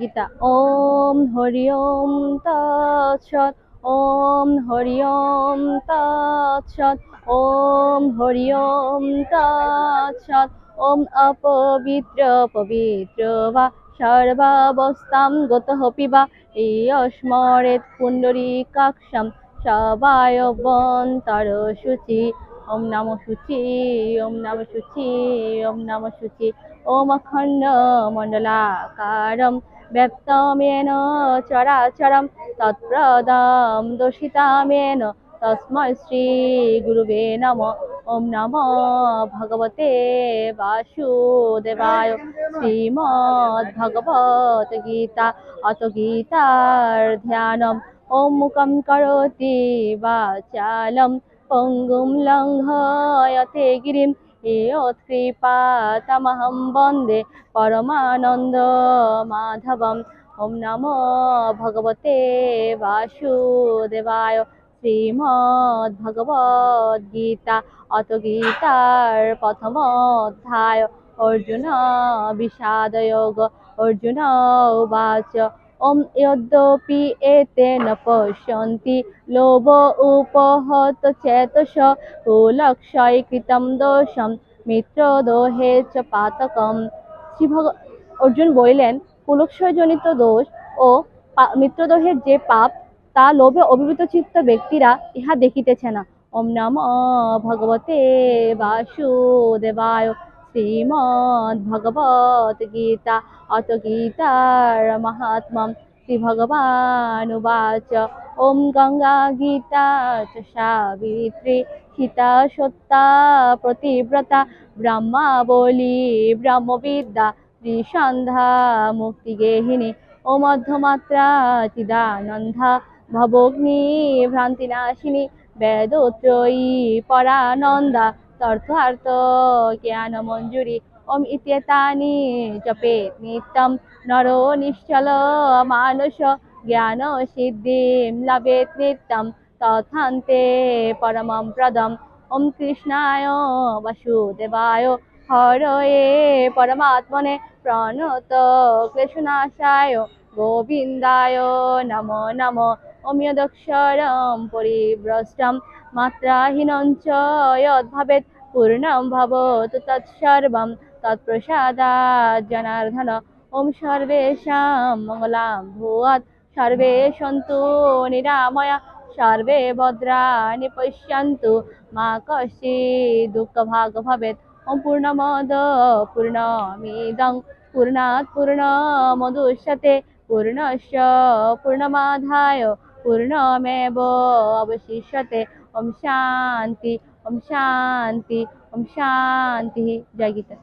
গীতা। ওম হরি ওম তৎসৎ। ওম হরি ওম তৎসৎ। ওম হরি ওম তৎসৎ। ওম অপবিত্র পবিত্র বা সর্বাবস্থাম গতঃ পিবা স্মরেত পুণ্ডরীকাক্ষম সবায়বন্তর শুচি। ওম নমো শুচি। ওম নমো শুচি। ওম নমো শুচি। ওম অখণ্ড মণ্ডলাকারম ব্যপ্তম येन চরাচরম তৎপ্রদম দর্শিতাম येन তস্मै শ্রী গুরুবে নমঃ। ওম নমো ভগবতে বাসুদেবায়। শ্রীমদ্ ভগবত গীতা অত গীতার ধ্যানম। ওম মুখম করোতি বাচালম পঙ্গুম লঙ্ঘয়তে গিরিম यत्कृपातमहं वन्दे परमानन्द माधवम्। ओम नमो भगवते वासुदेवाय। श्रीमद् भगवद गीता अथ गीतार प्रथम अध्याय। अर्जुन विषाद योग। अर्जुन उवाच ओम यद्यपि एते न पश्यन्ति लोभ उपहत चेतस कुलक्षय कृतं दोषम মিত্রদোহে চ পাতকম। অর্জুন বললেন, কুলক্ষয় জনিত দোষ ও মিত্রদোহের যে পাপ তা লোভে অভিভূত চিত্ত ব্যক্তিরা ইহা দেখিতেছে না। ওম নমঃ ভগবতে বাসুদেবায়। শ্রীমদ্ ভগবত গীতা অত গীতার মাহাত্ম্যম। শ্রী ভগবান উবাচ ওম গঙ্গা গীতা চ সাবিত্রী সীতা সত্যা প্রতিব্রতা ব্রহ্মা বলি ব্রহ্মবিদ্যা ত্রিসন্ধ্যা মুক্তিগেহিনী ও মধ্যমাত্রা চিদানন্দা ভবগ্নি ভ্রান্তিনাশিনী বেদত্রয়ী পরানন্দা তর্থার্থ জ্ঞান মঞ্জুরি। ওম ইত্যেতানি জপেত নিত্যম নরো নিশ্চল মানস জ্ঞান সিদ্ধিম লভেত নিত্যম তথান্তে পরমম প্রদম। ওম কৃষ্ণায় বাসুদেবায় হরয়ে পরমাত্মনে প্রণত ক্লেশনাশায় গোবিন্দায় নমো নমঃ। ওম যদক্ষরম পরিভ্রষ্টম মাত্রাহীনং চ যদ্ভবেৎ পূর্ণং ভবতু তৎসর্বং তৎপ্রসাদাৎ জনার্দন। ওম সর্বেষাং মঙ্গলাং ভূয়াৎ सर्वे सन्तु निरामया सर्वे भद्राणि पश्यन्तु मा कश्चित् दुःखभाग् भवेत्। ओम पूर्णमद पूर्णमिदं पूर्णात् पूर्णमुदच्यते पूर्णस्य पूर्णमादाय पूर्णमेव अवशिष्यते। ओम शांति ओम शांति ओम शांति। जय गीता।